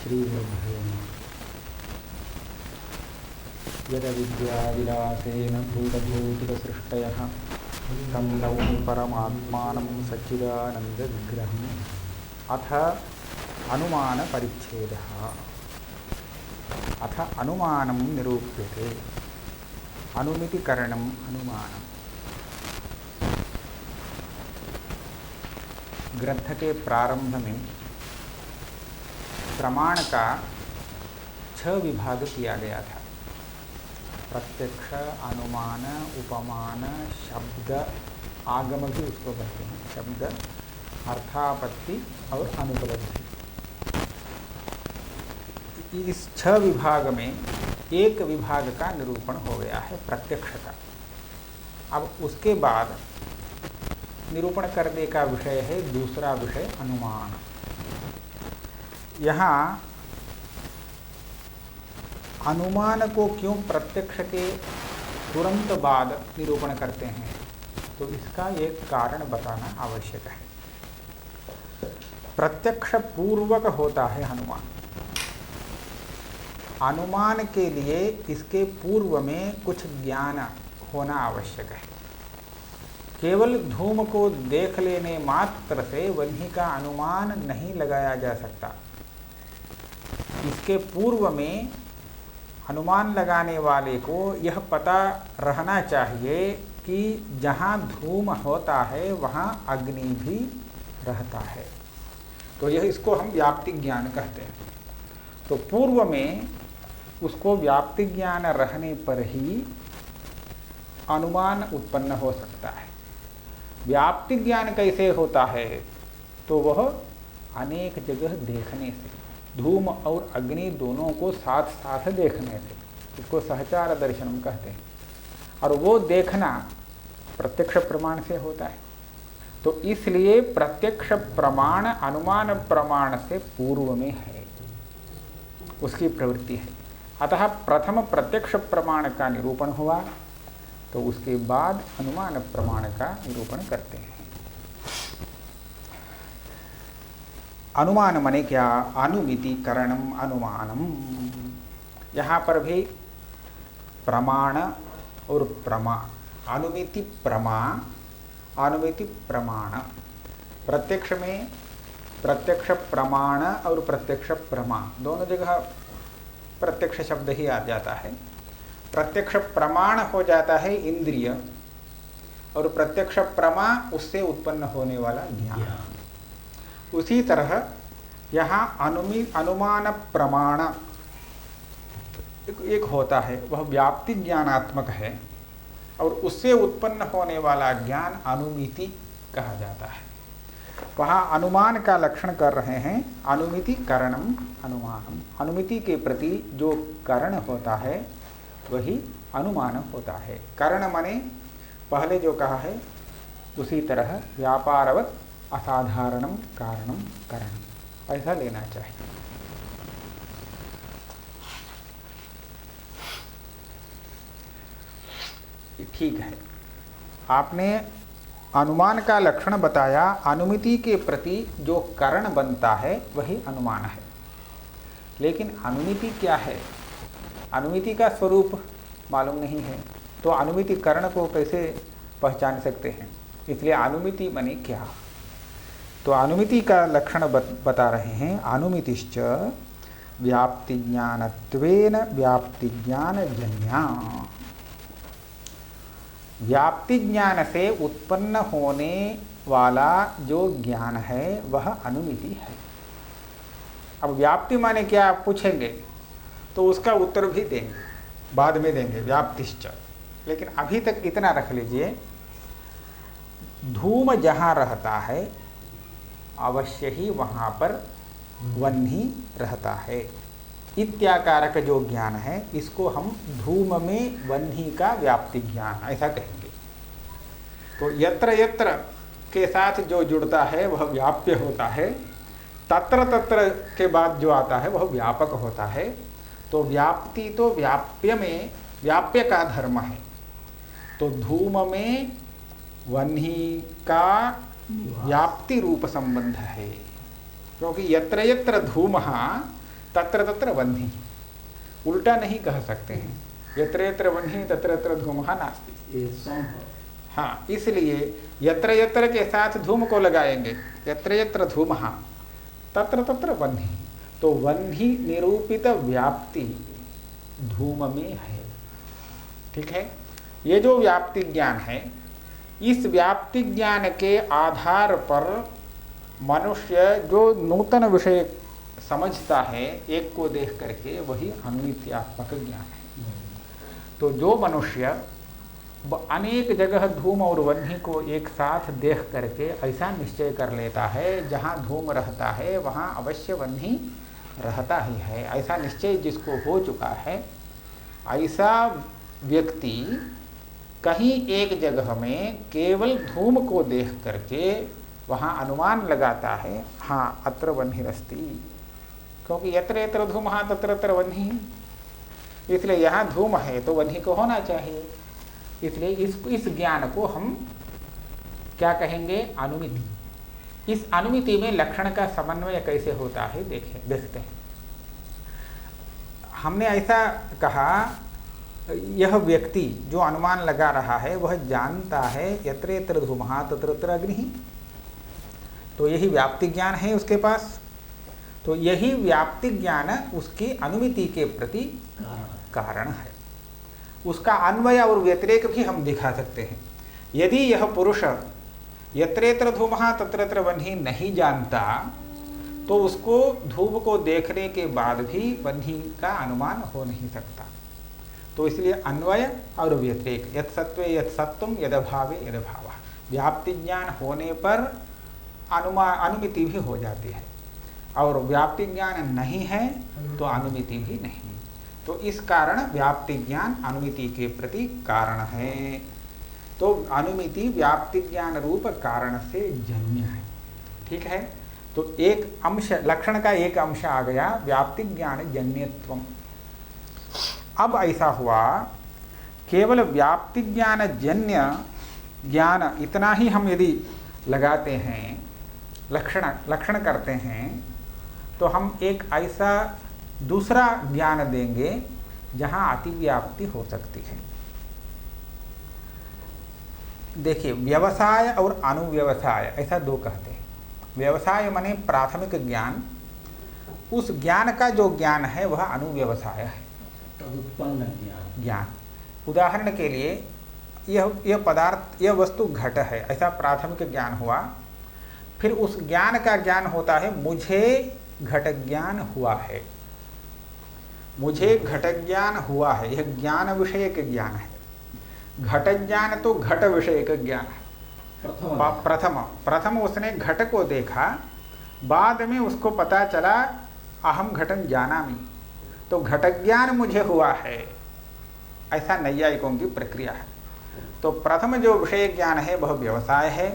श्रीगुरुभ्यो नमः। यदविद्याविलासेन भूतभौतिकसृष्टयः तं नौमि परमात्मानं सच्चिदानन्दविग्रहम्। अथ अनुमानपरिच्छेदः। अथ अनुमानं निरूप्यते। अनुमितिकरणम् अनुमानम्। ग्रंथ के प्रारंभ में प्रमाण का 6 विभाग किया गया था। प्रत्यक्ष, अनुमान, उपमान, शब्द, आगम भी उसको कहते हैं। शब्द, अर्थापत्ति और अनुपलब्धि। इस 6 विभाग में एक विभाग का निरूपण हो गया है, प्रत्यक्ष का। अब उसके बाद निरूपण करने का विषय है दूसरा विषय अनुमान। यहाँ अनुमान को क्यों प्रत्यक्ष के तुरंत बाद निरूपण करते हैं, तो इसका एक कारण बताना आवश्यक है। प्रत्यक्ष पूर्वक होता है अनुमान। अनुमान के लिए इसके पूर्व में कुछ ज्ञान होना आवश्यक है। केवल धूम को देख लेने मात्र से वन्ही का अनुमान नहीं लगाया जा सकता। इसके पूर्व में अनुमान लगाने वाले को यह पता रहना चाहिए कि जहाँ धूम होता है वहाँ अग्नि भी रहता है। तो यह इसको हम व्याप्ति ज्ञान कहते हैं। तो पूर्व में उसको व्याप्ति ज्ञान रहने पर ही अनुमान उत्पन्न हो सकता है। व्याप्ति ज्ञान कैसे होता है, तो वह अनेक जगह देखने से, धूम और अग्नि दोनों को साथ साथ देखने से, इसको सहचार दर्शनम कहते हैं। और वो देखना प्रत्यक्ष प्रमाण से होता है। तो इसलिए प्रत्यक्ष प्रमाण अनुमान प्रमाण से पूर्व में है, उसकी प्रवृत्ति है। अतः प्रथम प्रत्यक्ष प्रमाण का निरूपण हुआ, तो उसके बाद अनुमान प्रमाण का निरूपण करते हैं। अनुमान माने क्या? अनुमितिकरणम अनुमानम। यहाँ पर भी प्रमाण और प्रमा, अनुमिति प्रमा, अनुमिति प्रमाण। प्रत्यक्ष में प्रत्यक्ष प्रमाण और प्रत्यक्ष प्रमा दोनों जगह प्रत्यक्ष शब्द ही आ जाता है। प्रत्यक्ष प्रमाण हो जाता है इंद्रिय, और प्रत्यक्ष प्रमा उससे उत्पन्न होने वाला ज्ञान। उसी तरह यहाँ अनुमान प्रमाण एक होता है, वह व्याप्ति ज्ञानात्मक है, और उससे उत्पन्न होने वाला ज्ञान अनुमिति कहा जाता है। वहाँ अनुमान का लक्षण कर रहे हैं, अनुमिति करणम अनुमानम। अनुमिति के प्रति जो करण होता है वही अनुमान होता है। करण माने पहले जो कहा है उसी तरह व्यापारवत असाधारणम कारणम करणम, ऐसा लेना चाहिए। ठीक है, आपने अनुमान का लक्षण बताया। अनुमिति के प्रति जो कारण बनता है वही अनुमान है। लेकिन अनुमिति क्या है, अनुमिति का स्वरूप मालूम नहीं है, तो अनुमिति करण को कैसे पहचान सकते हैं? इसलिए अनुमिति माने क्या? तो अनुमिति का लक्षण बता रहे हैं। अनुमितिश्च व्याप्ति ज्ञानत्वेन व्याप्ति ज्ञान जन्या। व्याप्ति ज्ञान से उत्पन्न होने वाला जो ज्ञान है वह अनुमिति है। अब व्याप्ति माने क्या आप पूछेंगे, तो उसका उत्तर भी देंगे, बाद में देंगे, व्याप्तिश्च। लेकिन अभी तक इतना रख लीजिए, धूम जहाँ रहता है अवश्य ही वहाँ पर वह्नि रहता है। इत्याकारक जो ज्ञान है, इसको हम धूम में वह्नि का व्याप्ति ज्ञान ऐसा कहेंगे। तो यत्र यत्र के साथ जो जुड़ता है वह व्याप्य होता है, तत्र तत्र के बाद जो आता है वह व्यापक होता है। तो व्याप्ति तो व्याप्य में व्याप्य का धर्म है। तो धूम में वह्नि का व्याप्ति रूप संबंध है, क्योंकि यत्र यत्र धूमः तत्र तत्र वह्नि, उल्टा नहीं कह सकते हैं। यत्र यत्र वह्नि तत्र तत्र धूमः नास्ति। हाँ, इसलिए यत्र यत्र के साथ धूम को लगाएंगे, यत्र यत्र धूमः तत्र तत्र वह्नि, तो वह्नि निरूपित व्याप्ति धूम में है। ठीक है, ये जो व्याप्ति ज्ञान है, इस व्याप्ति ज्ञान के आधार पर मनुष्य जो नूतन विषय समझता है एक को देख करके, वही अनुमित्यात्मक ज्ञान है। तो जो मनुष्य अनेक जगह धूम और वह्नि को एक साथ देख करके ऐसा निश्चय कर लेता है, जहाँ धूम रहता है वहाँ अवश्य वह्नि रहता ही है, ऐसा निश्चय जिसको हो चुका है, ऐसा व्यक्ति कहीं एक जगह में केवल धूम को देख करके वहाँ अनुमान लगाता है, हाँ अत्र वह्निरस्ति, क्योंकि यत्र यत्र धूमः तत्र तत्र वह्नि, इसलिए यहाँ धूम है तो वह्नि को होना चाहिए। इसलिए इस ज्ञान को हम क्या कहेंगे? अनुमिति। इस अनुमिति में लक्षण का समन्वय कैसे होता है देखते हैं। हमने ऐसा कहा, यह व्यक्ति जो अनुमान लगा रहा है वह जानता है यत्र यत्र धूमः तत्र तत्र अग्नि, तो यही व्याप्ति ज्ञान है उसके पास। तो यही व्याप्ति ज्ञान उसकी अनुमिति के प्रति कारण है। उसका अन्वय और व्यतिरेक भी हम दिखा सकते हैं। यदि यह पुरुष यत्र यत्र धूमः तत्र तत्र वह्नि नहीं जानता, तो उसको धूम को देखने के बाद भी वह्नि का अनुमान हो नहीं सकता। तो इसलिए अन्वय और व्यतिरेक, यत् सत्वे यत् सत्वम यदभावे यदभावः, व्याप्ति ज्ञान होने पर अनुमिति भी हो जाती है, और व्याप्ति ज्ञान नहीं है तो अनुमिति भी नहीं। तो इस कारण व्याप्ति ज्ञान अनुमिति के प्रति कारण है। तो अनुमिति व्याप्ति ज्ञान रूप कारण से जन्य है। ठीक है, तो एक अंश, लक्षण का एक अंश आ गया व्याप्ति ज्ञान जन्यत्वम। अब ऐसा हुआ, केवल व्याप्ति ज्ञान जन्य ज्ञान इतना ही हम यदि लगाते हैं, लक्षण करते हैं, तो हम एक ऐसा दूसरा ज्ञान देंगे जहां अतिव्याप्ति हो सकती है। देखिए, व्यवसाय और अनुव्यवसाय ऐसा दो कहते हैं। व्यवसाय माने प्राथमिक ज्ञान, उस ज्ञान का जो ज्ञान है वह अनुव्यवसाय है, तदुत्पन्न ज्ञान। उदाहरण के लिए यह पदार्थ, यह वस्तु घट है, ऐसा प्राथमिक ज्ञान हुआ। फिर उस ज्ञान का ज्ञान होता है मुझे घट ज्ञान हुआ है, मुझे घट ज्ञान हुआ है, यह ज्ञान विषय के ज्ञान है। घट ज्ञान तो घट विषय का ज्ञान है। प्रथम उसने घट को देखा, बाद में उसको पता चला अहम घटं जानामि, तो घट ज्ञान मुझे हुआ है, ऐसा नैयायिकों की प्रक्रिया है। तो प्रथम जो विषय ज्ञान है वह व्यवसाय है,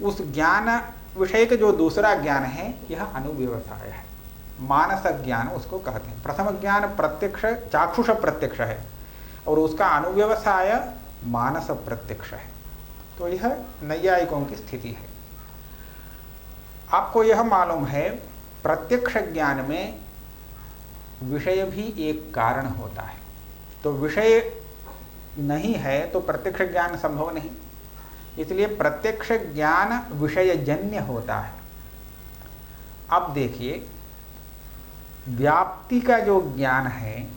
उस ज्ञान विषय का जो दूसरा ज्ञान है यह अनुव्यवसाय है, मानस ज्ञान उसको कहते हैं। प्रथम ज्ञान प्रत्यक्ष चाक्षुष प्रत्यक्ष है और उसका अनुव्यवसाय मानस प्रत्यक्ष है। तो यह नैयायिकों की स्थिति है। आपको यह मालूम है प्रत्यक्ष ज्ञान में विषय भी एक कारण होता है, तो विषय नहीं है तो प्रत्यक्ष ज्ञान संभव नहीं, इसलिए प्रत्यक्ष ज्ञान विषयजन्य होता है। अब देखिए, व्याप्ति का जो ज्ञान है,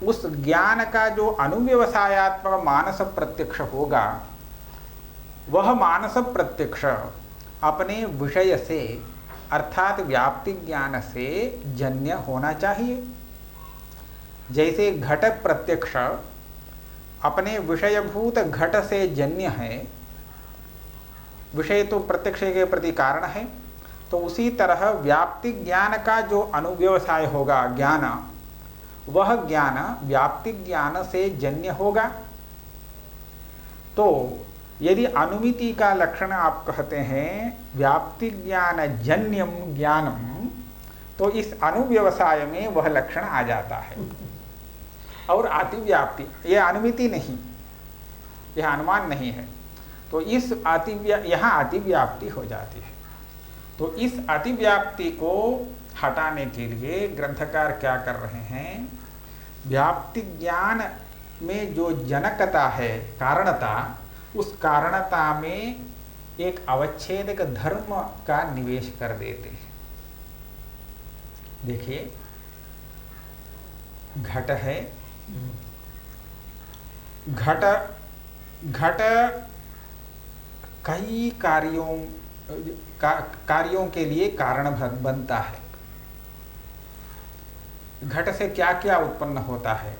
उस ज्ञान का जो अनुव्यवसायात्मक मानस प्रत्यक्ष होगा, वह मानस प्रत्यक्ष अपने विषय से अर्थात व्याप्ति ज्ञान से जन्य होना चाहिए। जैसे घट प्रत्यक्ष अपने विषयभूत घट से जन्य है, विषय तो प्रत्यक्ष के प्रति कारण है, तो उसी तरह व्याप्ति ज्ञान का जो अनुव्यवसाय होगा ज्ञान, वह ज्ञान व्याप्ति ज्ञान से जन्य होगा। तो यदि अनुमिति का लक्षण आप कहते हैं व्याप्ति ज्ञान जन्यम ज्ञानम, तो इस अनुव्यवसाय में वह लक्षण आ जाता है। और अतिव्याप्ति, यह अनुमिति नहीं, यह अनुमान नहीं है, तो इस यहाँ अतिव्याप्ति हो जाती है। तो इस अतिव्याप्ति को हटाने के लिए ग्रंथकार क्या कर रहे हैं, व्याप्ति ज्ञान में जो जनकता है, कारणता, उस कारणता में एक अवच्छेदक धर्म का निवेश कर देते हैं। देखिए, घट है, घट कई कार्यों के लिए कारण बनता है। घट से क्या क्या उत्पन्न होता है?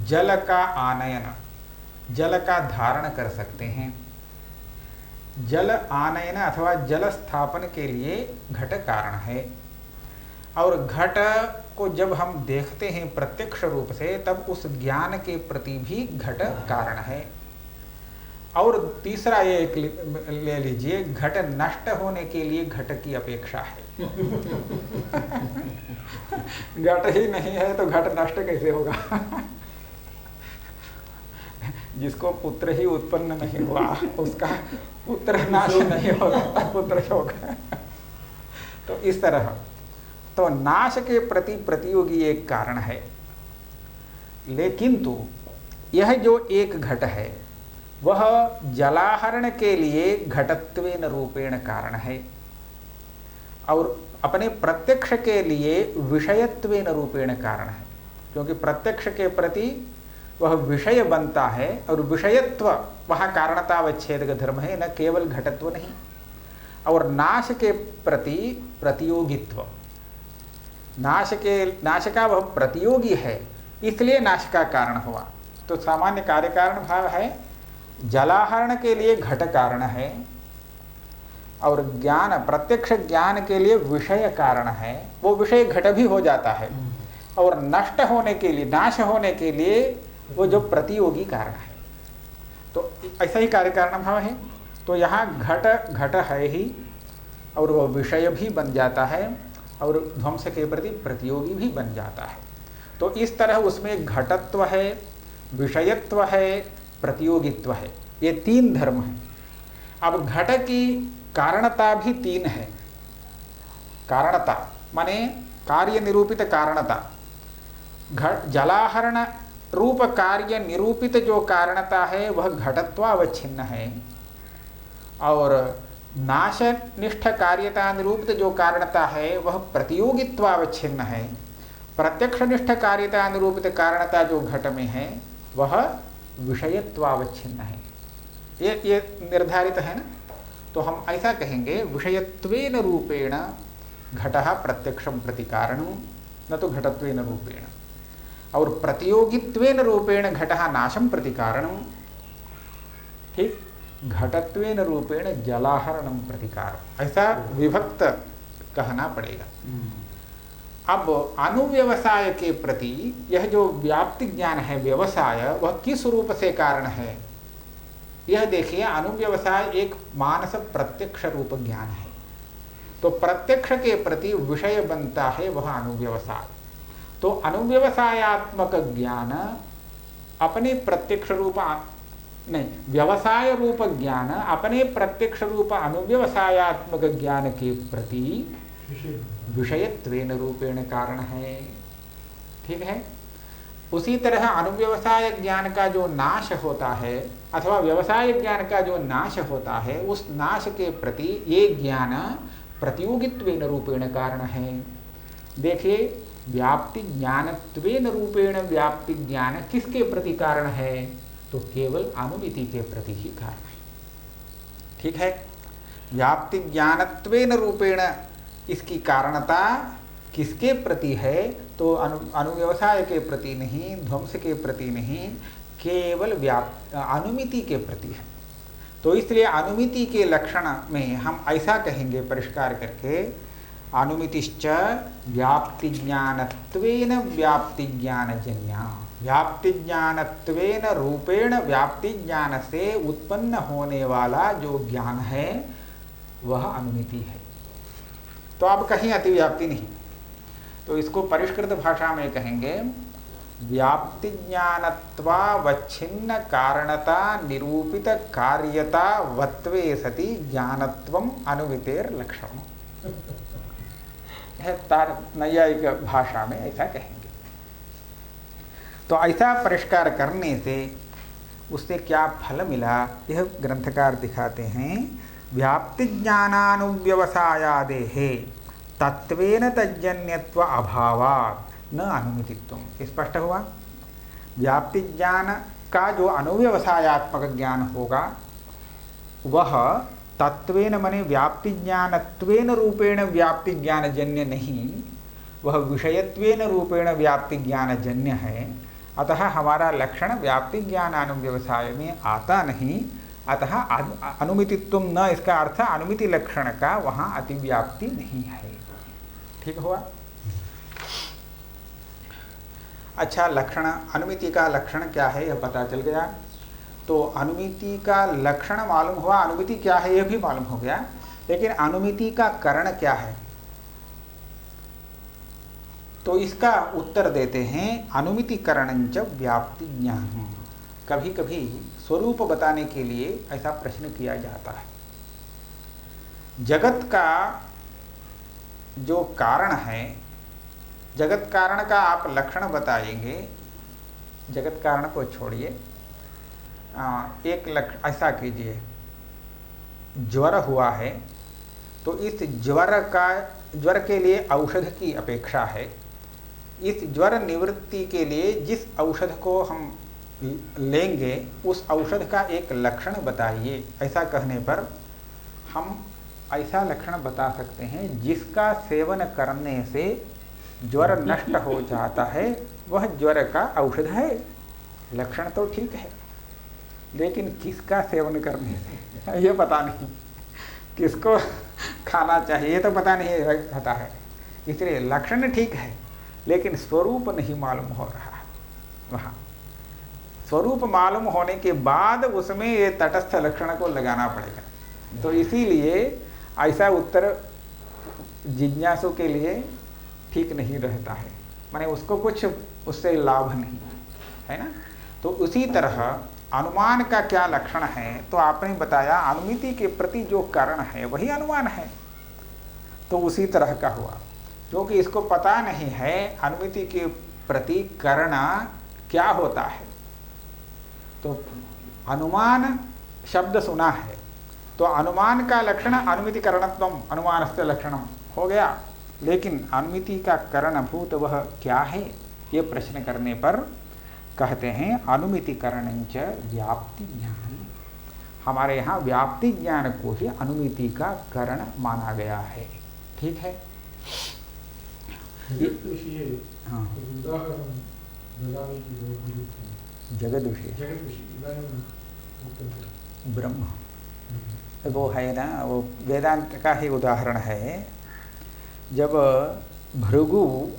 जल का आनयन, जल का धारण कर सकते हैं। जल आनयन अथवा जल स्थापन के लिए घट कारण है। और घट को जब हम देखते हैं प्रत्यक्ष रूप से, तब उस ज्ञान के प्रति भी घट कारण है। और तीसरा ये एक ले लीजिए, घट नष्ट होने के लिए घट की अपेक्षा है। घट ही नहीं है तो घट नष्ट कैसे होगा? जिसको पुत्र ही उत्पन्न नहीं हुआ, उसका पुत्र नाश नहीं होगा, पुत्र होगा। तो इस तरह तो नाश के प्रति प्रतियोगी एक कारण है। लेकिन तो यह जो एक घट है, वह जलाहरण के लिए घटत्वेन रूपेण कारण है, और अपने प्रत्यक्ष के लिए विषयत्वेन रूपेण कारण है। क्योंकि प्रत्यक्ष के प्रति वह विषय बनता है, और विषयत्व वहाँ कारणतावच्छेदक धर्म है, न केवल घटत्व नहीं। और नाश के प्रति प्रतियोगित्व, नाश का वह प्रतियोगी है, इसलिए नाश का कारण हुआ। तो सामान्य कार्य कारण भाव है, जलाहरण के लिए घट कारण है, और ज्ञान, प्रत्यक्ष ज्ञान के लिए विषय कारण है। वो विषय घट भी हो जाता है, और नष्ट होने के लिए, नाश होने के लिए वो जो प्रतियोगी कारण है। तो ऐसा ही कार्य कारण भाव है। तो यहाँ घट है ही, और वह विषय भी बन जाता है, और ध्वंस के प्रति प्रतियोगी भी बन जाता है। तो इस तरह उसमें घटत्व है, विषयत्व है, प्रतियोगित्व है, ये तीन धर्म हैं। अब घट की कारणता भी तीन है। कारणता माने कार्य निरूपित कारणता। जलाहरण रूप कार्य निरूपित जो कारणता है वह घटत्वावच्छिन्न है, और नाशनिष्ठ कार्यता निरूपित जो कारणता है वह प्रतियोगित्वावच्छिन्न है। प्रत्यक्षनिष्ठ कार्यता निरूपित कारणता जो घट में है वह विषयत्वावच्छिन्न है। ये निर्धारित है ना। तो हम ऐसा कहेंगे, विषयत्वेन रूपेण घटः प्रत्यक्षं प्रति कारणं, न तो घटत्वेन रूपेण, और प्रतियोगित्वेन रूपेण घटः नाशं प्रति कारणं। ठीक, घटत्वेन रूपेण जलाहरणं प्रति कारणं, ऐसा विभक्त कहना पड़ेगा। अब अनुव्यवसाय के प्रति यह जो व्याप्ति ज्ञान है, व्यवसाय, वह किस रूप से कारण है? यह देखिए, अनुव्यवसाय एक मानस प्रत्यक्ष रूप ज्ञान है। तो प्रत्यक्ष के प्रति विषय बनता है वह अनुव्यवसाय। तो अनुव्यवसायात्मक ज्ञान अपने प्रत्यक्ष रूप नहीं, व्यवसाय रूप ज्ञान अपने प्रत्यक्ष रूप अनुव्यवसायात्मक ज्ञान के प्रति विषयत्वेन रूपेण कारण है। ठीक है। उसी तरह अनुव्यवसाय ज्ञान का जो नाश होता है, अथवा व्यवसाय ज्ञान का जो नाश होता है, उस नाश के प्रति ये ज्ञान प्रतियोगित्वेन रूपेण कारण है। देखिए, व्याप्ति ज्ञानत्वेन रूपेण व्याप्ति ज्ञान किसके प्रति कारण है? तो केवल अनुमिति के प्रति ही कारण है। ठीक है। व्याप्ति ज्ञानत्वेन रूपेण इसकी कारणता किसके प्रति है? तो अनुव्यवसाय के प्रति नहीं, ध्वंस के प्रति नहीं, केवल अनुमिति के प्रति है। तो इसलिए अनुमिति के लक्षण में हम ऐसा कहेंगे परिष्कार करके, अनुमितिश्च व्याप्ति ज्ञानत्वेन व्याप्ति ज्ञानजन्या। व्याप्ति ज्ञानत्वेन रूपेण व्याप्ति ज्ञान से उत्पन्न होने वाला जो ज्ञान है वह अनुमिति है। तो अब कहीं अतिव्याप्ति नहीं। तो इसको परिष्कृत भाषा में कहेंगे, व्याप्ति ज्ञानत्वावच्छिन्न कारणता निरूपित कार्यता वत्वे सति ज्ञानत्वम अनुमितेर लक्षणम। है, तार नैयायिक भाषा में ऐसा कहेंगे। तो ऐसा परिष्कार करने से उससे क्या फल मिला, यह ग्रंथकार दिखाते हैं। व्याप्ति ज्ञानानुव्यवसायादेः तत्वेन तज्जन्यत्व अभावात् न अनुमितित्वम्। स्पष्ट हुआ। व्याप्ति ज्ञान का जो अनुव्यवसायात्मक ज्ञान होगा वह तत्वेन मने व्याप्ति ज्ञानत्वेन रूपेण व्याप्ति ज्ञानजन्य नहीं, वह विषयत्वेन रूपेण व्याप्ति ज्ञानजन्य है। अतः हमारा लक्षण व्याप्ति ज्ञानानुव्यवसाय में आता नहीं, अतः अनुमितित्व न, इसका अर्थ अनुमिति लक्षण का वहाँ अतिव्याप्ति नहीं है। ठीक हुआ। अच्छा, लक्षण अनुमिति का लक्षण क्या है यह पता चल गया। तो अनुमिति का लक्षण मालूम हुआ, अनुमिति क्या है यह भी मालूम हो गया। लेकिन अनुमिति का कारण क्या है, तो इसका उत्तर देते हैं अनुमितिकरणंच व्याप्ति ज्ञान। कभी कभी स्वरूप बताने के लिए ऐसा प्रश्न किया जाता है। जगत का जो कारण है, जगत कारण का आप लक्षण बताएंगे, जगत कारण को छोड़िए, एक लक्षण ऐसा कीजिए, ज्वर हुआ है तो इस ज्वर के लिए औषध की अपेक्षा है। इस ज्वर निवृत्ति के लिए जिस औषध को हम लेंगे उस औषध का एक लक्षण बताइए। ऐसा कहने पर हम ऐसा लक्षण बता सकते हैं जिसका सेवन करने से ज्वर नष्ट हो जाता है, वह ज्वर का औषध है। लक्षण तो ठीक है, लेकिन किसका सेवन करने से ये पता नहीं, किसको खाना चाहिए ये तो पता नहीं रहता है। इसलिए लक्षण ठीक है लेकिन स्वरूप नहीं मालूम हो रहा है। वहाँ स्वरूप मालूम होने के बाद उसमें ये तटस्थ लक्षण को लगाना पड़ेगा। तो इसीलिए ऐसा उत्तर जिज्ञासु के लिए ठीक नहीं रहता है, माने उसको कुछ उससे लाभ नहीं है ना। तो उसी तरह अनुमान का क्या लक्षण है, तो आपने बताया अनुमिति के प्रति जो कारण है वही अनुमान है। तो उसी तरह का हुआ, क्योंकि इसको पता नहीं है अनुमिति के प्रति कारण क्या होता है। तो अनुमान शब्द सुना है तो अनुमान का लक्षण अनुमितिकरणत्वम अनुमानस्य लक्षणम हो गया, लेकिन अनुमिति का कारणभूत वह क्या है ये प्रश्न करने पर कहते हैं अनुमितिकरणंच व्याप्ति ज्ञान। हमारे यहाँ व्याप्ति ज्ञान को ही अनुमिति का कारण माना गया है। ठीक है। हाँ, जगत विषय ब्रह्म वो है ना, वो वेदांत का ही उदाहरण है। जब भृगु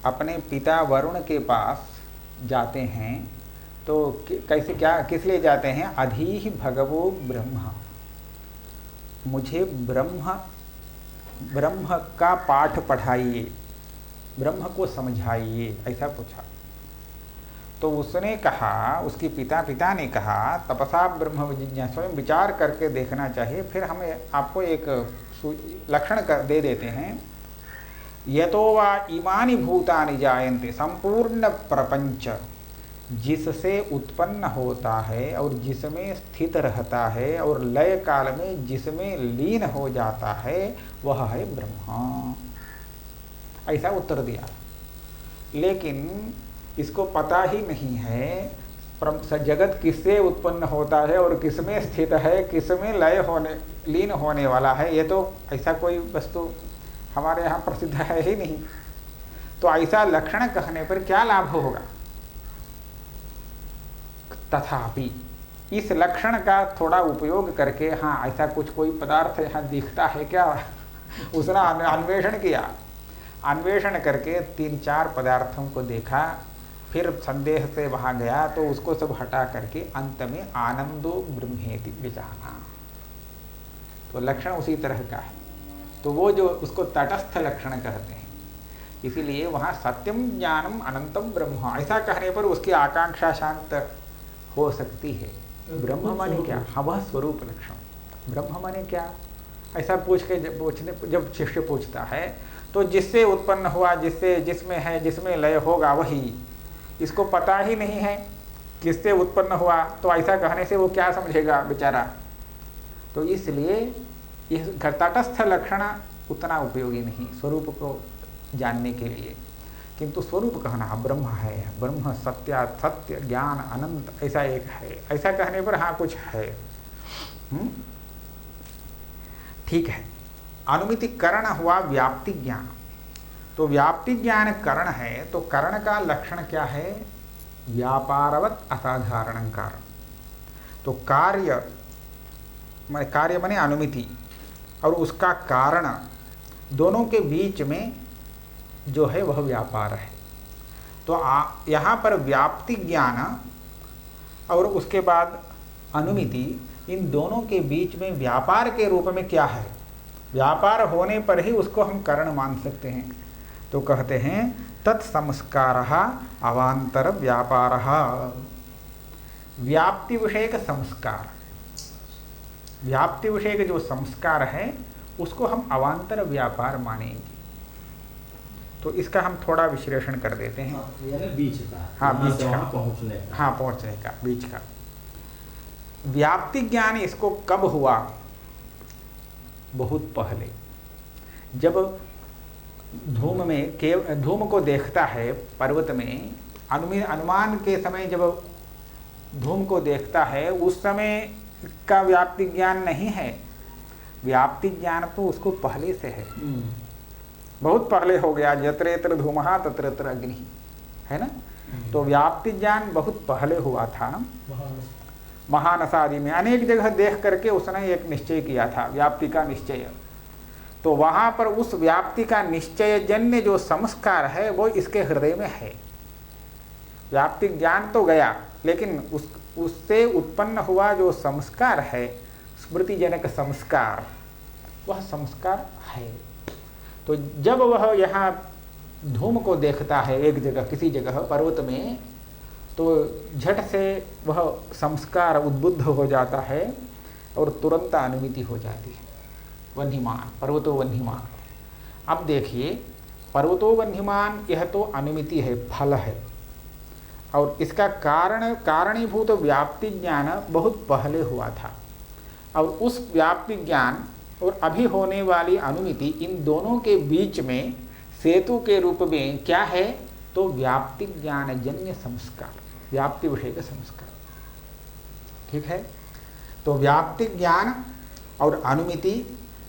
अपने पिता वरुण के पास जाते हैं तो कैसे क्या किस लिए जाते हैं, अधीहि भगवो ब्रह्म, मुझे ब्रह्म का पाठ पढ़ाइए, ब्रह्म को समझाइए, ऐसा पूछा। तो उसने कहा, उसके पिता ने कहा तपसा ब्रह्म विजिज्ञासा, स्वयं विचार करके देखना चाहिए। फिर हमें आपको एक लक्षण दे देते हैं। यतो वा इमानि भूतानि जायन्ते, संपूर्ण प्रपंच जिससे उत्पन्न होता है और जिसमें स्थित रहता है और लय काल में जिसमें लीन हो जाता है वह है ब्रह्म। ऐसा उत्तर दिया। लेकिन इसको पता ही नहीं है जगत किससे उत्पन्न होता है और किसमें स्थित है, किसमें लय होने लीन होने वाला है। ये तो ऐसा कोई वस्तु हमारे यहाँ प्रसिद्ध है ही नहीं। तो ऐसा लक्षण कहने पर क्या लाभ होगा। तथापि इस लक्षण का थोड़ा उपयोग करके, हाँ ऐसा कुछ कोई पदार्थ यहाँ दिखता है क्या, उसने अन्वेषण किया। अन्वेषण करके 3-4 पदार्थों को देखा, फिर संदेह से वहाँ गया तो उसको सब हटा करके अंत में आनंदो ब्रह्मेति विजाना। तो लक्षण उसी तरह का है। तो वो जो उसको तटस्थ लक्षण कहते हैं। इसीलिए वहाँ सत्यम ज्ञानम अनंतम ब्रह्म, ऐसा कहने पर उसकी आकांक्षा शांत हो सकती है। ब्रह्म माने क्या, हाँ वह स्वरूप लक्षण। ब्रह्म माने क्या, ऐसा पूछ के जब शिष्य पूछता है तो जिससे उत्पन्न हुआ, जिससे जिसमें है, जिसमें लय होगा वही, इसको पता ही नहीं है किससे उत्पन्न हुआ, तो ऐसा कहने से वो क्या समझेगा बेचारा। तो इसलिए इस तटस्थ लक्षण उतना उपयोगी नहीं स्वरूप को जानने के लिए, किंतु स्वरूप कहना ब्रह्म है, ब्रह्म सत्य, सत्य ज्ञान अनंत, ऐसा एक है, ऐसा कहने पर हाँ कुछ है। ठीक है। अनुमिति करण हुआ व्याप्ति ज्ञान। तो व्याप्ति ज्ञान करण है, तो करण का लक्षण क्या है? व्यापारवत असाधारण कारण। तो कार्य माने अनुमिति और उसका कारण दोनों के बीच में जो है वह व्यापार है। तो यहाँ पर व्याप्ति ज्ञान और उसके बाद अनुमिति, इन दोनों के बीच में व्यापार के रूप में क्या है? व्यापार होने पर ही उसको हम कारण मान सकते हैं। तो कहते हैं तत्संस्कारः अवांतर व्यापारः। व्याप्ति विषयक संस्कार, व्याप्ति विषयक जो संस्कार है उसको हम अवांतर व्यापार मानेंगे। तो इसका हम थोड़ा विश्लेषण कर देते हैं। बीच का, हाँ बीच का, पहुँचने का, हाँ पहुँचने का, बीच का। व्याप्ति ज्ञान इसको कब हुआ? बहुत पहले, जब धूम को देखता है पर्वत में, अनुमान के समय जब धूम को देखता है उस समय का व्याप्ति ज्ञान नहीं है। व्याप्ति ज्ञान तो उसको पहले से है, बहुत पहले हो गया। यत्र यत्र धूमः तत्र तत्र अग्नि, है ना। तो व्याप्ति ज्ञान बहुत पहले हुआ था। महानसादि में अनेक जगह देख करके उसने एक निश्चय किया था, व्याप्ति का निश्चय। तो वहाँ पर उस व्याप्ति का निश्चय जन्य जो संस्कार है वो इसके हृदय में है। व्याप्ति ज्ञान तो गया, लेकिन उससे उत्पन्न हुआ जो संस्कार है, स्मृतिजनक संस्कार, वह संस्कार है। तो जब वह यहाँ धूम को देखता है एक जगह, किसी जगह पर्वत में, तो झट से वह संस्कार उद्बुद्ध हो जाता है और तुरंत अनुमिति हो जाती है। वह्निमान, पर्वतो वह्निमान। अब देखिए, पर्वतो वह्निमान यह तो अनुमिति है, फल है, और इसका कारणीभूत व्याप्ति ज्ञान बहुत पहले हुआ था। और उस व्याप्ति ज्ञान और अभी होने वाली अनुमिति, इन दोनों के बीच में सेतु के रूप में क्या है? तो व्याप्ति ज्ञान जन्य संस्कार, व्याप्ति विषय का संस्कार। ठीक है। तो व्याप्ति ज्ञान और अनुमिति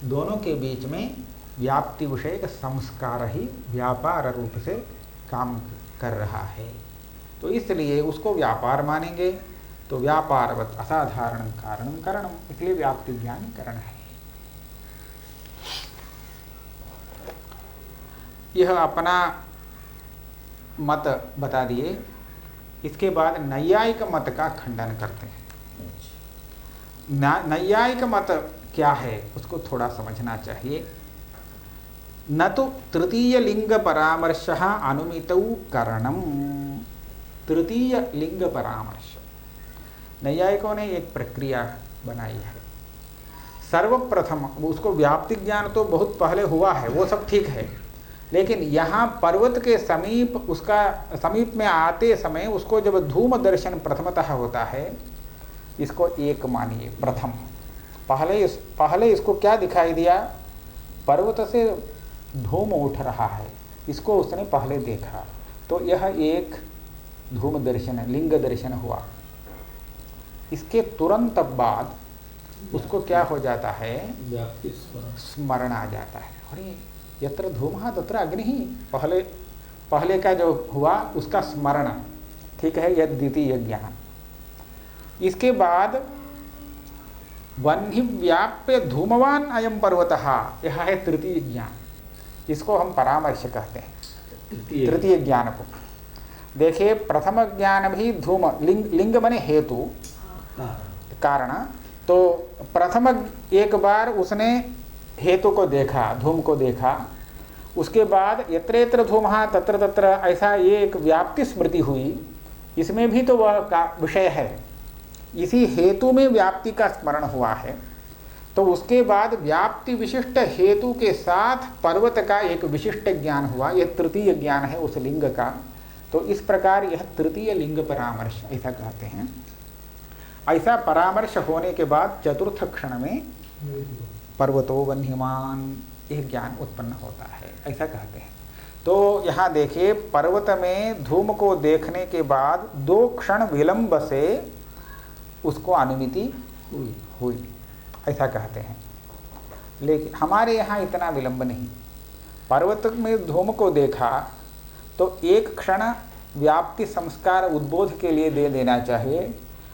दोनों के बीच में व्याप्ति विषय का संस्कार ही व्यापार रूप से काम कर रहा है। तो इसलिए उसको व्यापार मानेंगे। तो व्यापारवत असाधारण कारणम करणम, इसलिए व्याप्ति ज्ञान करण है। यह अपना मत बता दिए। इसके बाद नैयायिक मत का खंडन करते हैं। नैयायिक मत क्या है उसको थोड़ा समझना चाहिए। न तो तृतीय लिंग परामर्शः अनुमितौ करणम। तृतीय लिंग परामर्श, नैयायिकों ने एक प्रक्रिया बनाई है। सर्वप्रथम उसको व्याप्ति ज्ञान तो बहुत पहले हुआ है, वो सब ठीक है, लेकिन यहाँ पर्वत के समीप, उसका समीप में आते समय उसको जब धूम दर्शन प्रथमतः होता है, इसको एक मानिए प्रथम। पहले इसको क्या दिखाई दिया? पर्वत से धूम उठ रहा है, इसको उसने पहले देखा, तो यह एक धूम दर्शन, लिंग दर्शन हुआ। इसके तुरंत बाद उसको क्या हो जाता है? स्मरण आ जाता है। अरे यत्र धूमः तत्र अग्निः, पहले का जो हुआ उसका स्मरण, ठीक है, यह द्वितीय ज्ञान। इसके बाद वह्नि व्याप्य धूमवान अयम पर्वतः, यह है तृतीय ज्ञान। इसको हम परामर्श कहते हैं, तृतीय ज्ञान को। देखिए, प्रथम ज्ञान भी धूम, लिंग बने हेतु, कारण। तो प्रथम एक बार उसने हेतु को देखा, धूम को देखा। उसके बाद यत्र यत्र धूमः तत्र तत्र, ऐसा ये एक व्याप्ति स्मृति हुई। इसमें भी तो वह का विषय है, इसी हेतु में व्याप्ति का स्मरण हुआ है। तो उसके बाद व्याप्ति विशिष्ट हेतु के साथ पर्वत का एक विशिष्ट ज्ञान हुआ, यह तृतीय ज्ञान है उस लिंग का। तो इस प्रकार यह तृतीय लिंग परामर्श ऐसा कहते हैं। ऐसा परामर्श होने के बाद चतुर्थ क्षण में पर्वतो वह्निमान यह ज्ञान उत्पन्न होता है, ऐसा कहते हैं। तो यहाँ देखिए, पर्वत में धूम को देखने के बाद 2 क्षण विलंब से उसको अनुमिति हुई, ऐसा कहते हैं। लेकिन हमारे यहाँ इतना विलंब नहीं। पर्वत में धूम को देखा तो 1 क्षण व्याप्ति संस्कार उद्बोध के लिए दे देना चाहिए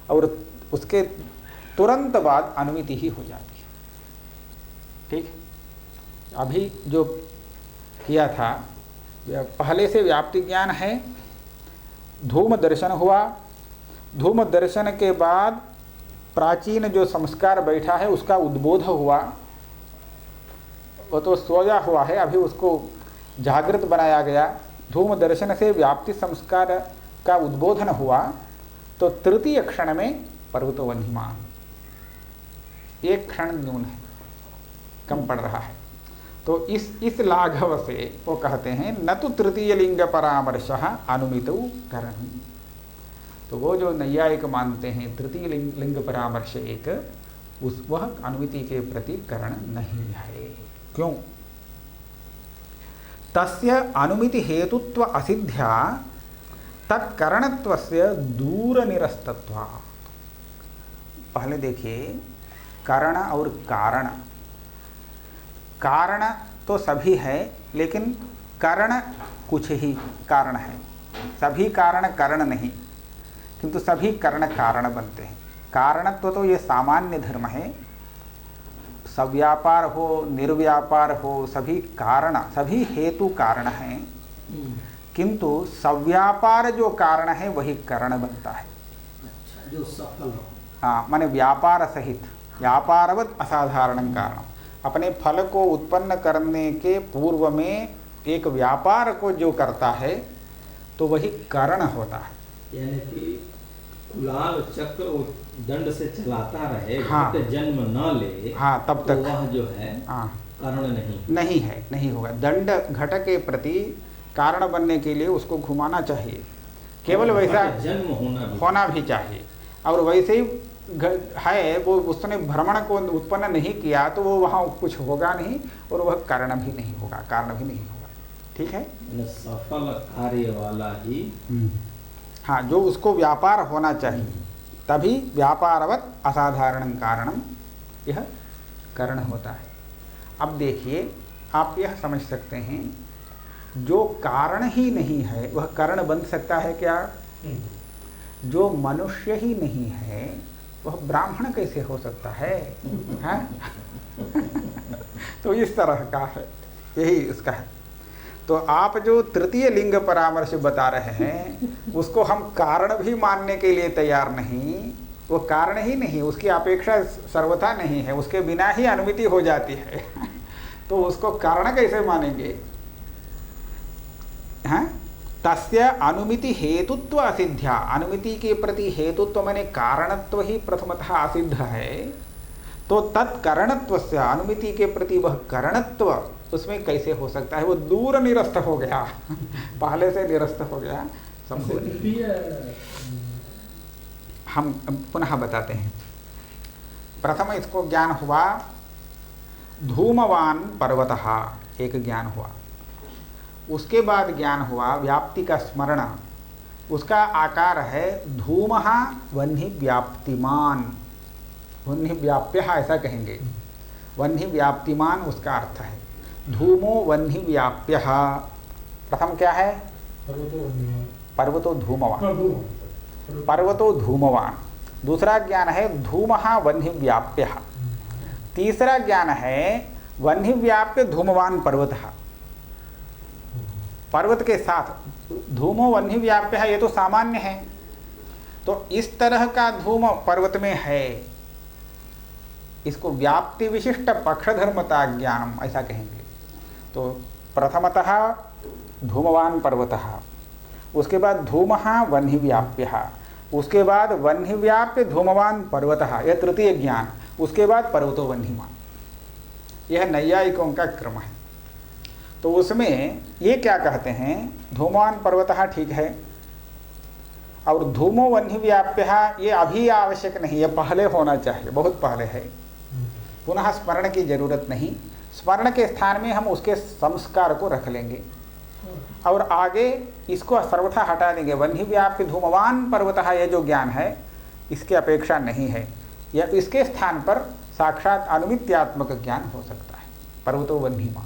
और उसके तुरंत बाद अनुमिति ही हो जाती है। ठीक, अभी जो किया था, पहले से व्याप्ति ज्ञान है, धूम दर्शन हुआ, धूम दर्शन के बाद प्राचीन जो संस्कार बैठा है उसका उद्बोध हुआ, वो तो सोया हुआ है, अभी उसको जागृत बनाया गया। धूम दर्शन से व्याप्ति संस्कार का उद्बोधन हुआ, तो तृतीय क्षण में पर्वतो वह्निमान, 1 क्षण न्यून है, कम पड़ रहा है। तो इस लाघव से वो कहते हैं न तो तृतीय लिंग परामर्श अनुमितौ करण। तो वो जो नैयायिक मानते हैं तृतीय लिंग परामर्श एक, वह अनुमिति के प्रति करण नहीं है। क्यों? तस्य अनुमिति हेतुत्व असिद्ध्या तत्करणत्वस्य दूर निरस्तत्वात्। पहले देखिए, करण और कारण, कारण तो सभी है लेकिन करण कुछ ही कारण है। सभी कारण करण नहीं, किंतु सभी करण कारण बनते हैं। कारणत्व तो ये सामान्य धर्म है, सव्यापार हो निर्व्यापार हो, सभी कारण, सभी हेतु कारण हैं, किंतु सव्यापार जो कारण है वही करण बनता है। जो सफल हो, हाँ, माने व्यापार सहित, व्यापारवत असाधारण कारण, अपने फल को उत्पन्न करने के पूर्व में एक व्यापार को जो करता है तो वही करण होता है। यानी कि कुलाल चक्र दंड से चलाता रहे, हाँ, जन्म न ले, हाँ, तब तो तक वह जो है हाँ कारण नहीं है, नहीं होगा। दंड घट के प्रति कारण बनने के लिए उसको घुमाना चाहिए, केवल वैसा जन्म होना भी चाहिए। और वैसे ही है, वो उसने भ्रमण को उत्पन्न नहीं किया तो वो वहाँ कुछ होगा नहीं और वह कारण भी नहीं होगा, कारण भी नहीं होगा। ठीक है, सफल कार्य वाला ही, हाँ, जो उसको व्यापार होना चाहिए, तभी व्यापारवत असाधारण कारणम यह करण होता है। अब देखिए, आप यह समझ सकते हैं, जो कारण ही नहीं है वह करण बन सकता है क्या? जो मनुष्य ही नहीं है वह ब्राह्मण कैसे हो सकता है? तो इस तरह का है, यही इसका है। तो आप जो तृतीय लिंग परामर्श बता रहे हैं उसको हम कारण भी मानने के लिए तैयार नहीं, वो कारण ही नहीं, उसकी अपेक्षा सर्वथा नहीं है, उसके बिना ही अनुमिति हो जाती है। तो उसको कारण कैसे मानेंगे? हैं? तस्य अनुमिति हेतुत्व असिद्ध्या, अनुमिति के प्रति हेतुत्व माने कारणत्व ही प्रथमतः असिद्ध है, तो तत्करणत्व से अनुमिति के प्रति वह करणत्व उसमें कैसे हो सकता है? वो दूर निरस्त हो गया, पहले से निरस्त हो गया, संभव नहीं। हम पुनः बताते हैं। प्रथम इसको ज्ञान हुआ धूमवान पर्वतः, एक ज्ञान हुआ। उसके बाद ज्ञान हुआ व्याप्ति का स्मरण, उसका आकार है धूमः वह्नि व्याप्तिमान, वह्नि व्याप्य ऐसा कहेंगे, वह्नि व्याप्तिमान उसका अर्थ है। धूमो वह्नि व्याप्य, प्रथम क्या है? पर्वतो धूमवान, पर्वतो धूमवान। दूसरा ज्ञान है धूमः वह्नि व्याप्य। तीसरा ज्ञान है वह्नि व्याप्य धूमवान पर्वतः। पर्वत के साथ धूमो वह्नि व्याप्य है, ये तो सामान्य है। तो इस तरह का धूम पर्वत में है, इसको व्याप्ति विशिष्ट पक्षधर्मता ज्ञानम ऐसा कहेंगे। तो प्रथमतः धूमवान पर्वतः, उसके बाद धूमः वह्नि व्याप्यः, उसके बाद वह्नि व्याप्य धूमवान पर्वतः, यह तृतीय ज्ञान। उसके बाद पर्वतो वह्निमान। यह नैयायिकों का क्रम है। तो उसमें ये क्या कहते हैं, धूमवान पर्वतः ठीक है, और धूमो वह्नि व्याप्य ये अभी आवश्यक नहीं, ये पहले होना चाहिए, बहुत पहले है, पुनः स्मरण की जरूरत नहीं। स्मरण के स्थान में हम उसके संस्कार को रख लेंगे और आगे इसको सर्वथा हटा देंगे। वह्नि व्याप्य धूमवान पर्वतः ये जो ज्ञान है इसकी अपेक्षा नहीं है, या इसके स्थान पर साक्षात अनुमित्यात्मक ज्ञान हो सकता है, पर्वतो वह्निमा।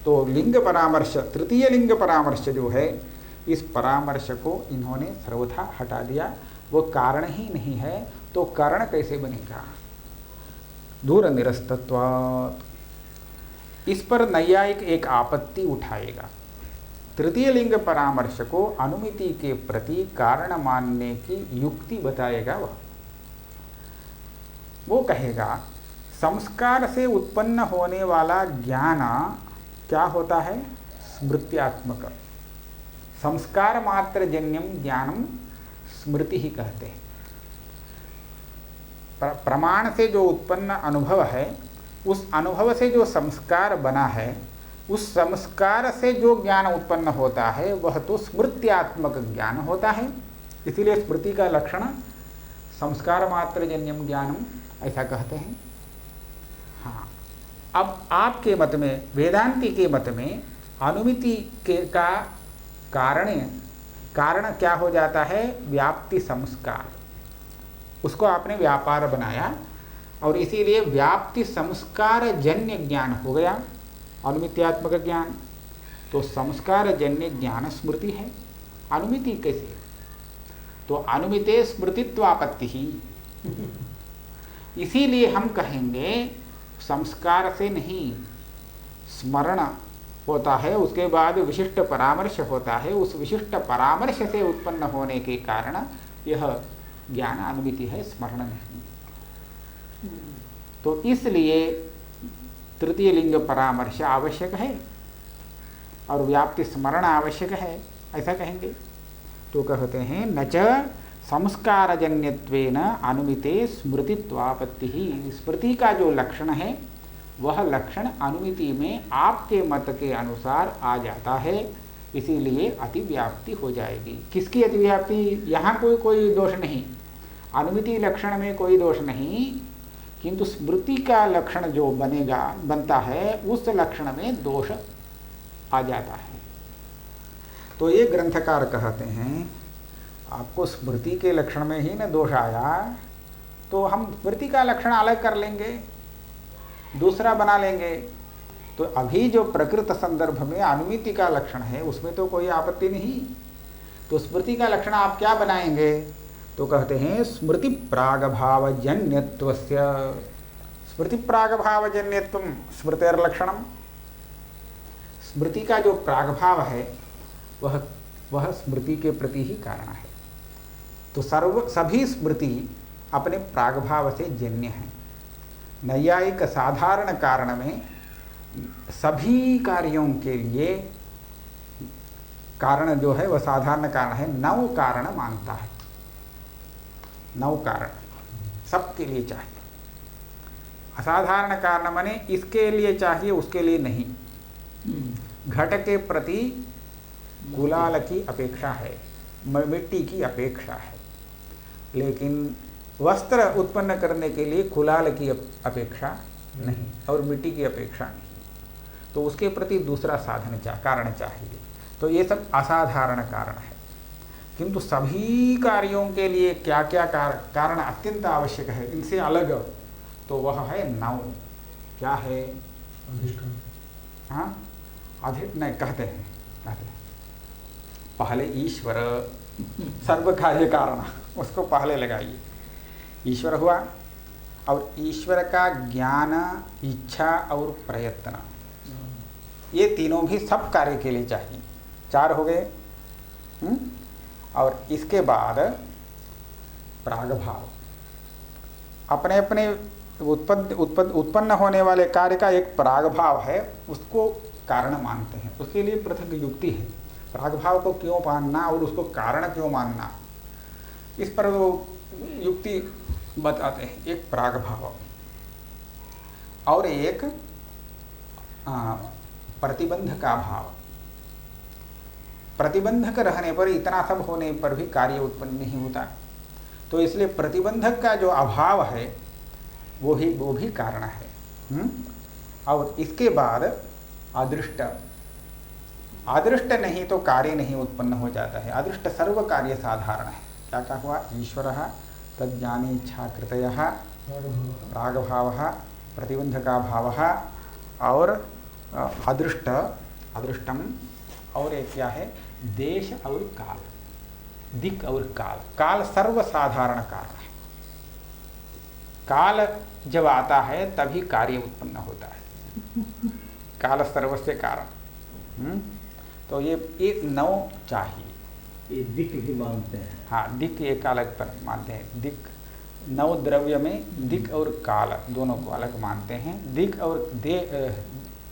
तो लिंग परामर्श, तृतीय लिंग परामर्श जो है, इस परामर्श को इन्होंने सर्वथा हटा दिया, वो कारण ही नहीं है तो कारण कैसे बनेगा, दूर निरस्तत्वात्। इस पर नैयायिक एक आपत्ति उठाएगा। तृतीय लिंग परामर्श को अनुमिति के प्रति कारण मानने की युक्ति बताएगा वो कहेगा संस्कार से उत्पन्न होने वाला ज्ञान क्या होता है, स्मृत्यात्मक, संस्कार मात्र जन्यम ज्ञानम स्मृति ही कहते हैं। प्रमाण से जो उत्पन्न अनुभव है, उस अनुभव से जो संस्कार बना है, उस संस्कार से जो ज्ञान उत्पन्न होता है वह तो स्मृत्यात्मक ज्ञान होता है। इसीलिए स्मृति का लक्षण संस्कार मात्र जन्यम ज्ञानम ऐसा कहते हैं। हाँ, अब आपके मत में, वेदांती के मत में अनुमिति के का कारण क्या हो जाता है, व्याप्ति संस्कार, उसको आपने व्यापार बनाया और इसीलिए व्याप्ति संस्कार जन्य ज्ञान हो गया अनुमित्यात्मक ज्ञान। तो संस्कार जन्य ज्ञान स्मृति है, अनुमिति कैसे, तो अनुमिते स्मृतित्वापत्ति ही। इसीलिए हम कहेंगे संस्कार से नहीं, स्मरण होता है, उसके बाद विशिष्ट परामर्श होता है, उस विशिष्ट परामर्श से उत्पन्न होने के कारण यह ज्ञान अनुमिति है, स्मरण नहीं। तो इसलिए तृतीय लिंग परामर्श आवश्यक है और व्याप्ति स्मरण आवश्यक है, ऐसा कहेंगे। तो कहते हैं न च संस्कारजन्यत्वेन अनुमिते स्मृतित्वापत्ति ही। स्मृति का जो लक्षण है वह लक्षण अनुमिति में आपके मत के अनुसार आ जाता है, इसीलिए अतिव्याप्ति हो जाएगी। किसकी अतिव्याप्ति, यहाँ कोई दोष नहीं, अनुमिति लक्षण में कोई दोष नहीं, किंतु स्मृति का लक्षण जो बनता है उस लक्षण में दोष आ जाता है। तो ये ग्रंथकार कहते हैं आपको स्मृति के लक्षण में ही न दोष आया, तो हम स्मृति का लक्षण अलग कर लेंगे, दूसरा बना लेंगे। तो अभी जो प्रकृत संदर्भ में अनुमिति का लक्षण है उसमें तो कोई आपत्ति नहीं, तो स्मृति का लक्षण आप क्या बनाएंगे, तो कहते हैं स्मृति प्रागभावजन्यत्वस्य। स्मृति प्रागभावजन्यत्व स्मृतेर्लक्षणम, स्मृति का जो प्रागभाव है वह स्मृति के प्रति ही कारण है। तो सभी स्मृति अपने प्रागभाव से जन्य है। नैयायिक साधारण कारण में सभी कार्यों के लिए कारण जो है वह साधारण कारण है, 9 कारण मानता है, 9 कारण सबके लिए चाहिए। असाधारण कारण माने इसके लिए चाहिए उसके लिए नहीं। घट के प्रति गुलाल की अपेक्षा है, मिट्टी की अपेक्षा है, लेकिन वस्त्र उत्पन्न करने के लिए गुलाल की अपेक्षा नहीं और मिट्टी की अपेक्षा नहीं। तो उसके प्रति दूसरा कारण चाहिए। तो ये सब असाधारण कारण है, किंतु सभी कार्यों के लिए क्या क्या कारण अत्यंत आवश्यक है, इनसे अलग तो वह है 9। क्या है, हाँ नहीं कहते हैं पहले ईश्वर सर्व कार्य कारण, उसको पहले लगाइए। ईश्वर हुआ और ईश्वर का ज्ञान, इच्छा और प्रयत्न, ये तीनों भी सब कार्य के लिए चाहिए। 4 हो गए। और इसके बाद प्रागभाव, अपने अपने उत्पन्न होने वाले कार्य का एक प्रागभाव है, उसको कारण मानते हैं। उसके लिए पृथक युक्ति है, प्रागभाव को क्यों मानना और उसको कारण क्यों मानना, इस पर वो युक्ति बताते हैं। एक प्रागभाव और एक प्रतिबंध का भाव। प्रतिबंधक रहने पर, इतना सब होने पर भी कार्य उत्पन्न नहीं होता, तो इसलिए प्रतिबंधक का जो अभाव है वो भी कारण है। और इसके बाद अदृष्ट, अदृष्ट नहीं तो कार्य नहीं उत्पन्न हो जाता है। अदृष्ट सर्व कार्य साधारण है। क्या क्या हुआ? ईश्वरः तज्ज्ञाने इच्छाकृतयः रागभावः प्रतिबंधकाभावः और अदृष्ट, अदृष्टम, और एक क्या है? देश और काल, दिक् और काल। काल सर्वसाधारण कारण है। काल जब आता है तभी कार्य उत्पन्न होता है। काल सर्वस्य कारण। तो ये 9 चाहिए। ये दिक् भी मानते हैं। हाँ, दिक् एक अलग पर मानते हैं। दिक् 9 द्रव्य में दिक् और काल दोनों को अलग मानते हैं। दिक् और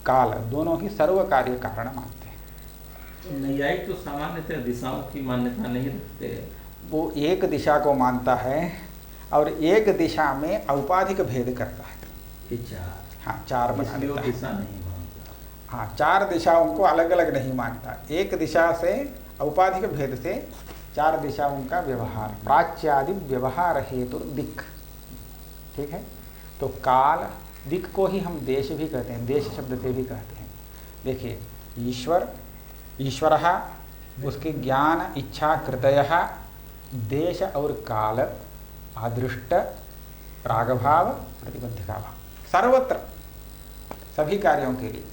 काल दोनों ही सर्व कार्य कारण मानते हैं। तो नैयायिक तो सामान्यतः दिशाओं की मान्यता नहीं रखते। वो एक दिशा को मानता है और एक दिशा में औपाधिक भेद करता है। हाँ, 4 बना देता है। दिशा नहीं मानता। हाँ, 4 दिशाओं को अलग अलग नहीं मानता। एक दिशा से औपाधिक भेद से 4 दिशाओं का व्यवहार, प्राच्यादि व्यवहार हेतु दिक्। ठीक है। तो काल, दिक् को ही हम देश भी कहते हैं, देश शब्द से भी कहते हैं। देखिए, ईश्वर, ईश्वरः, उसके ज्ञान इच्छा कृतयः, देश और काल, अदृष्ट, रागभाव, प्रतिबंधकाभाव, सर्वत्र सभी कार्यों के लिए।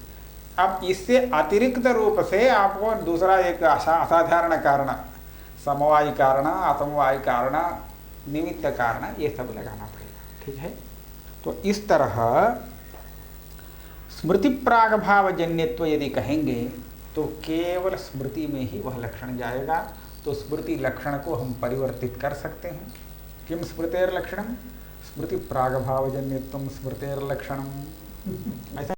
अब इससे अतिरिक्त रूप से आपको दूसरा एक असाधारण कारण, समवायी कारण, असमवायी कारण, निमित्त कारण, ये सब लगाना पड़ेगा। ठीक है। तो इस तरह स्मृति प्रागभाव जन्यत्व यदि कहेंगे तो केवल स्मृति में ही वह लक्षण जाएगा। तो स्मृति लक्षण को हम परिवर्तित कर सकते हैं। किम स्मृतेर लक्षणम? स्मृति प्रागभाव जन्यत्वम स्मृतेर लक्षणम। ऐसा